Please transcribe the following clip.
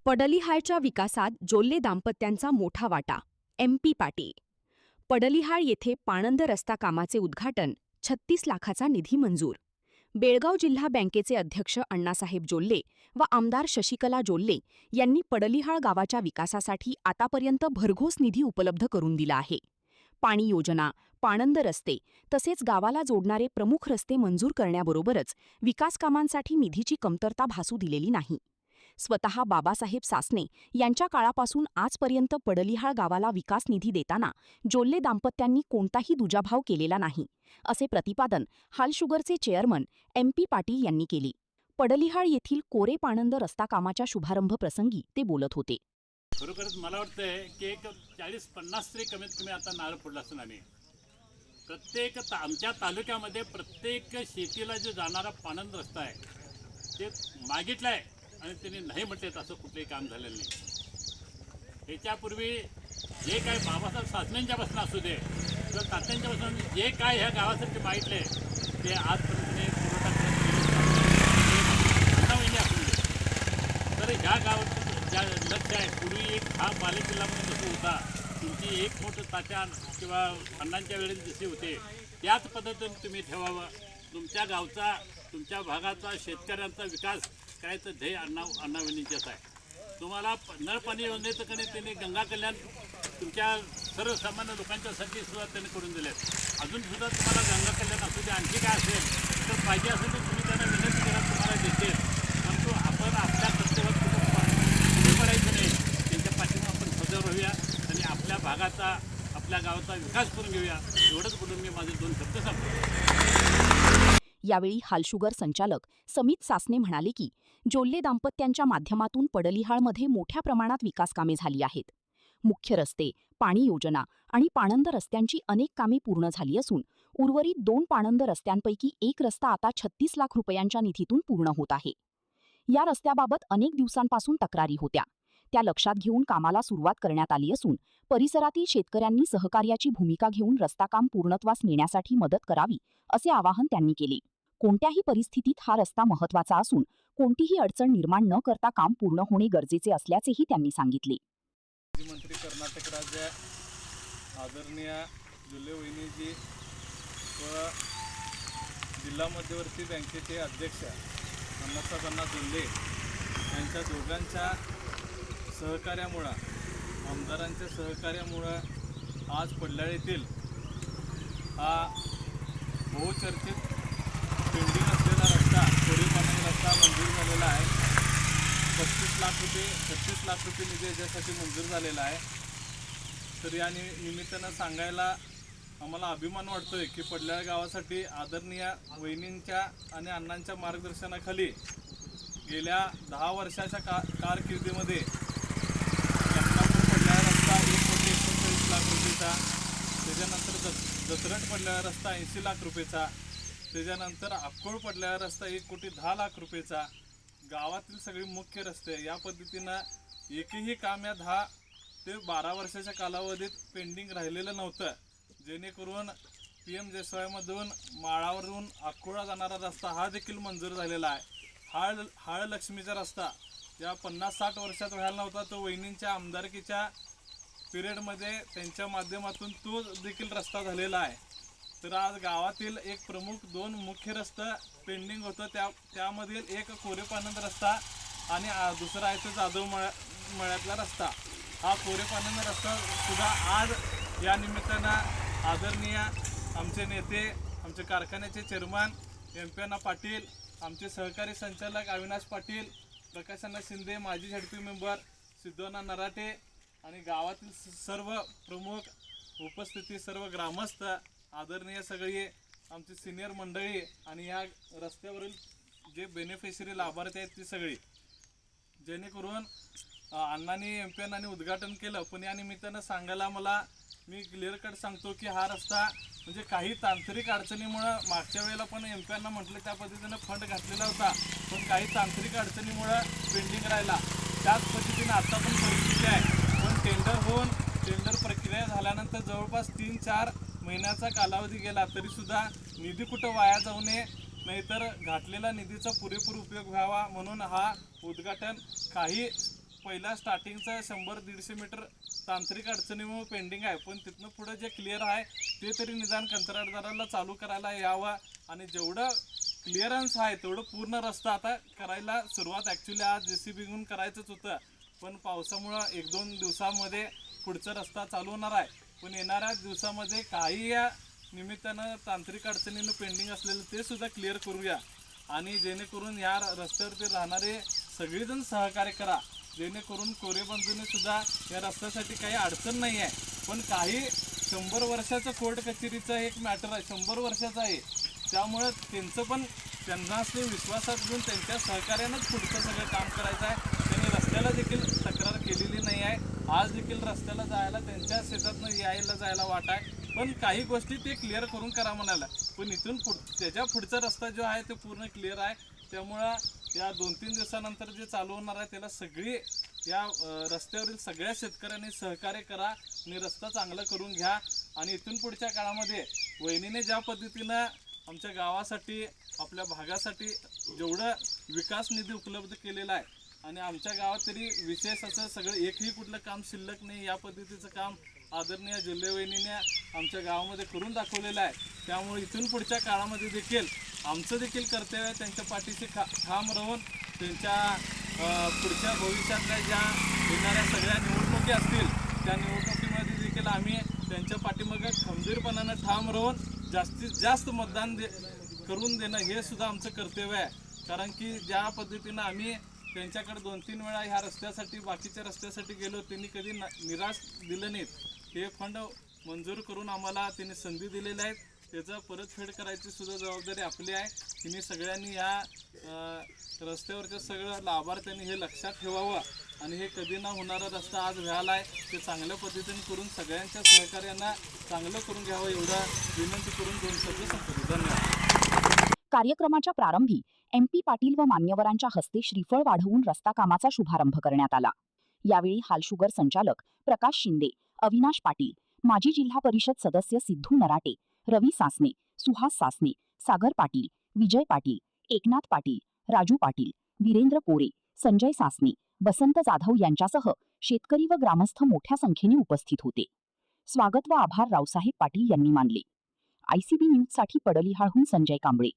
पडलिहाळच्या विकासात जोल्ले दाम्पत्यांचा मोठा वाटा. MP पाटी. पडलिहाळ येथे पाणंद रस्ता कामाचे उद्घाटन, 36 लाखाचा निधी मंजूर. बेळगाव जिल्हा बँकेचे अध्यक्ष अण्णासाहेब जोल्ले व आमदार शशिकला जोल्ले यांनी पडलिहाळ गावाच्या विकासासाठी आतापर्यंत भरघोस निधी उपलब्ध करून दिला आहे. पाणी योजना, पाणंद रस्ते तसेच गावाला जोडणारे प्रमुख रस्ते मंजूर करण्याबरोबरच विकास कामांसाठी निधीची कमतरता भासू दिलेली नाही. स्वतः बाबासाहेब सासने यांच्या काळापासून आजपर्यंत पडलिहाळ गावाला विकास निधी देताना जोल्ले दाम्पत्यांनी कोणताही दुजाभाव केलेला नाही, असे प्रतिपादन हालशुगरचे चेअरमन MP पाटील यांनी केले. पडलिहाळ येथील कोरे पाणंद रस्ता कामाच्या शुभारंभ प्रसंगी ते बोलत होते. खरोखरच मला वाटतंय की एक 40-50 तरी कमीत कमी आता नारळ फोडला असं आम्ही प्रत्येक आमच्या तालुक्यामध्ये प्रत्येक शेतीला जो जाणारा पाणंद रस्ता आहे ते मागितला आहे आणि त्यांनी नाही म्हटलेत असं कुठलंही काम झालेलं नाही. याच्यापूर्वी जे काय बाबासाहेब सासण्यांच्यापासून असू दे किंवा तात्यांच्यापासून जे काय ह्या गावासाठी मागितले ते आजपर्यंत पुरवठा करत असू दे. तर ह्या गावाचं ज्या लक्ष आहे, पूर्वी एक हा बालेकिल्ला म्हणून जसं होता, तुमची एक मोठं तात्या किंवा अण्णांच्या वेळेस जसे होते त्याच पद्धतीने तुम्ही ठेवावं. तुमच्या गावचा, तुमच्या भागाचा, शेतकऱ्यांचा विकास करायचं ध्येय अण्णावणींचेच आहे. तुम्हाला नळ पाणी योजनेचं कधी त्यांनी गंगा कल्याण तुमच्या सर्वसामान्य लोकांच्यासाठी सुद्धा त्यांनी करून दिले. अजूनसुद्धा तुम्हाला गंगा कल्याण असू दे, आणखी काय असेल तर पाहिजे असेल तर तुम्ही त्यांना विनंती करा, तुम्हाला देते. परंतु आपण आपल्या कर्तव्यात कुठं पडायचं नाही, त्यांच्या पाठीमागे आपण सजग राहूया आणि आपल्या भागाचा, आपल्या गावाचा विकास करून घेऊया. एवढंच बोलून मी माझे 2 शब्द सांगतो. यावेळी हालशुगर संचालक समित सासने म्हणाले की जोल्ले दाम्पत्यांच्या माध्यमातून पडलिहाळमध्ये मोठ्या प्रमाणात विकास कामे झाली आहेत. मुख्य रस्ते, पाणी योजना आणि पाणंद रस्त्यांची अनेक कामे पूर्ण झाली असून उर्वरित 2 पाणंद रस्त्यांपैकी एक रस्ता आता 36 लाख रुपयांच्या निधीतून पूर्ण होत आहे. या रस्त्याबाबत अनेक दिवसांपासून तक्रारी होत्या. त्या लक्षात घेऊन कामाला सुरुवात करण्यात आली असून परिसरातील शेतकऱ्यांनी सहकार्याची भूमिका घेऊन रस्ता काम पूर्णत्वास नेण्यासाठी मदत करावी, असे आवाहन त्यांनी केले. कोणत्याही परिस्थितीत हा रस्ता महत्त्वाचा असून कोणतीही अडचण निर्माण न करता काम पूर्ण होणे गरजेचे असल्याचेही त्यांनी सांगितले. मंत्री कर्नाटक राज्य आदरणीय जोल्ले वहिनीजी व जिल्हा मध्यवर्ती बँकेचे अध्यक्ष अण्णासाहेब जोल्ले यांच्या दोघांच्या सहकार्यामुळं, आमदारांच्या सहकार्यामुळं आज पडल्याळ येथील हा बहुचर्चित पेंडिंग असलेला रस्ता, कोरे पाणंद रस्ता मंजूर झालेला आहे. 36 लाख रुपये निधी याच्यासाठी मंजूर झालेला आहे. तर या निमित्तानं सांगायला आम्हाला अभिमान वाटतोय की पडल्याळ गावासाठी आदरणीय वहिनींच्या आणि अण्णांच्या मार्गदर्शनाखाली गेल्या 10 वर्षाच्या कारकिर्दीमध्ये पडल्याळ रस्ता 1,39 लाख रुपयेचा, त्याच्यानंतर दसरट पडल्याळ रस्ता 80 लाख रुपयेचा, त्याच्यानंतर अक्कोळ पडल्याळ रस्ता 1,10 लाख रुपयेचा, गावातील सगळे मुख्य रस्ते या पद्धतीनं एकही काम या 10 ते 12 वर्षाच्या कालावधीत पेंडिंग राहिलेलं नव्हतं. जेणेकरून PM जयस्वाईमधून माळावरून अक्कोळा जाणारा रस्ता हा देखील मंजूर झालेला आहे. हाळ लक्ष्मीचा रस्ता या 50-60 वर्षात व्हायला नव्हता, तो वहिनींच्या आमदारकीच्या पिरियडमध्ये त्यांच्या माध्यमातून तो देखील रस्ता झालेला आहे. तर आज गावातील एक प्रमुख 2 मुख्य रस्ता पेंडिंग होतं, त्यामधील एक कोरे पाणंद रस्ता आणि दुसरा आहे तो जाधव मळ्यातला रस्ता. हा कोरे पाणंद रस्ता सुद्धा आज या निमित्तानं आदरणीय आमचे नेते, आमचे कारखान्याचे चेअरमन MP अण्णा पाटील, आमचे सहकारी संचालक अविनाश पाटील, प्रकाश अण्णा शिंदे, माजी ZP मेंबर सिद्धोअण्णा नराटे आणि गावातील सर्व प्रमुख उपस्थिती, सर्व ग्रामस्थ, आदरणीय सगळी आमची सिनियर मंडळी आणि या रस्त्यावरील जे बेनिफिशरी लाभार्थी आहेत ती सगळी, जेणेकरून अण्णांनी MP अण्णांनी उद्घाटन केलं. पण या निमित्तानं सांगायला मी क्लिअर कट सांगतो की हा रस्ता म्हणजे काही तांत्रिक अडचणीमुळं मागच्या वेळेला पण MP अण्णा म्हटलं त्या पद्धतीनं फंड घातलेला होता, पण काही तांत्रिक अडचणीमुळं पेंडिंग राहिला. त्याच पद्धतीनं आता पण परिस्थिती आहे. पण टेंडर प्रक्रिया झाल्यानंतर जवळपास 3-4 महिन्याचा कालावधी गेला तरीसुद्धा निधी कुठं वाया जाऊ नये, नाहीतर घातलेला निधीचा पुरेपूर उपयोग व्हावा म्हणून हा उद्घाटन काही पहिला स्टार्टिंगचं 100-150 मीटर तांत्रिक अडचणीमुळे पेंडिंग आहे, पण तिथनं पुढे जे क्लिअर आहे ते तरी निदान कंत्राटदाराला चालू करायला यावं. आणि जेवढं क्लिअरन्स आहे तेवढं पूर्ण रस्ता आता करायला सुरुवात ॲक्च्युली आज JCB घेऊन करायचंच होतं, पण पावसामुळं 1-2 दिवसामध्ये पुढचा रस्ता चालू होणार आहे. पण येणाऱ्या दिवसामध्ये काही या निमित्तानं तांत्रिक अडचणीनं पेंडिंग असलेलं ते सुद्धा क्लिअर करूया. आणि जेणेकरून या रस्त्यावरती राहणारे सगळेजण सहकार्य करा, जेणेकरून कोरेबंधूने सुद्धा या रस्त्यासाठी काही अडचण नाही आहे. पण काही 100 वर्षाचं कोर्ट कचेरीचं एक मॅटर आहे, 100 वर्षाचं आहे, त्यामुळं त्यांचं पण त्यांना ते विश्वासात घेऊन त्यांच्या सहकार्यानंच पुढचं सगळं काम करायचं आहे. त्यांनी रस्त्याला देखील तक्रार केलेली नाही आहे. आज देखील रस्त्याला जायला त्यांच्या शेतातनं यायला जायला वाट आहे, पण काही गोष्टी ते क्लिअर करून करा म्हणाला. पण इथून त्याच्या पुढचा रस्ता जो आहे तो पूर्ण क्लिअर आहे. त्यामुळं या 2-3 दिवसानंतर जे चालू होणार आहे त्याला सगळी या रस्त्यावरील सगळ्या शेतकऱ्यांनी सहकार्य करा आणि रस्ता चांगला करून घ्या. आणि इथून पुढच्या काळामध्ये वहिनीने ज्या पद्धतीनं आमच्या गावासाठी आपल्या भागासाठी जेवढं विकास निधी उपलब्ध केलेला आहे आणि आमच्या गावात तरी विशेष असं सगळं एकही कुठलं काम शिल्लक नाही, या पद्धतीचं काम आदरणीय जोल्लेवहिनीने आमच्या गावामध्ये करून दाखवलेलं आहे. त्यामुळे इथून पुढच्या काळामध्ये देखील आमचं देखील कर्तव्य त्यांच्या पाठीशी ठाम राहून त्यांच्या पुढच्या भविष्यातल्या ज्या येणाऱ्या सगळ्या निवडणुकी असतील त्या निवडणुकीमध्ये देखील आम्ही त्यांच्या पाठीमागे खंबीरपणानं ठाम राहून जास्तीत जास्त मतदान करून देणं हे सुद्धा आमचं कर्तव्य आहे. कारण की ज्या पद्धतीनं आम्ही त्यांच्याकडे 2-3 वेळा ह्या रस्त्यासाठी बाकीच्या रस्त्यासाठी गेलो, त्यांनी कधी निराश दिलं नाहीत. हे फंड मंजूर करून आम्हाला त्यांनी संधी दिलेल्या आहेत, त्याचं परतफेड करायची सुद्धा जबाबदारी आपली आहे. तिने सगळ्यांनी या रस्त्यावरच्या सगळं लाभार्थ्यांनी हे लक्षात ठेवावं आणि हे कधी न होणारा रस्ता आज व्हायला आहे ते चांगल्या पद्धतीने करून सगळ्यांच्या सहकार्यांना चांगलं करून घ्यावं एवढा विनंती करून 2 शब्द संपवतो. धन्यवाद. कार्यक्रमाच्या प्रारंभी MP पाटील व मान्यवरांच्या हस्ते श्रीफळ वाढवून रस्ता कामाचा शुभारंभ करण्यात आला. यावेळी हालशुगर संचालक प्रकाश शिंदे, अविनाश पाटील, माजी जिल्हा परिषद सदस्य सिद्धू नराटे, रवी सासने, सुहास सासने, सागर पाटील, विजय पाटील, एकनाथ पाटील, राजू पाटील, वीरेंद्र कोरे, संजय सासने, बसंत जाधव यांच्यासह शेतकरी व ग्रामस्थ मोठ्या संख्येने उपस्थित होते. स्वागत व आभार रावसाहेब पाटील यांनी मानले. ICB न्यूजसाठी पडलिहाळहून संजय कांबळे.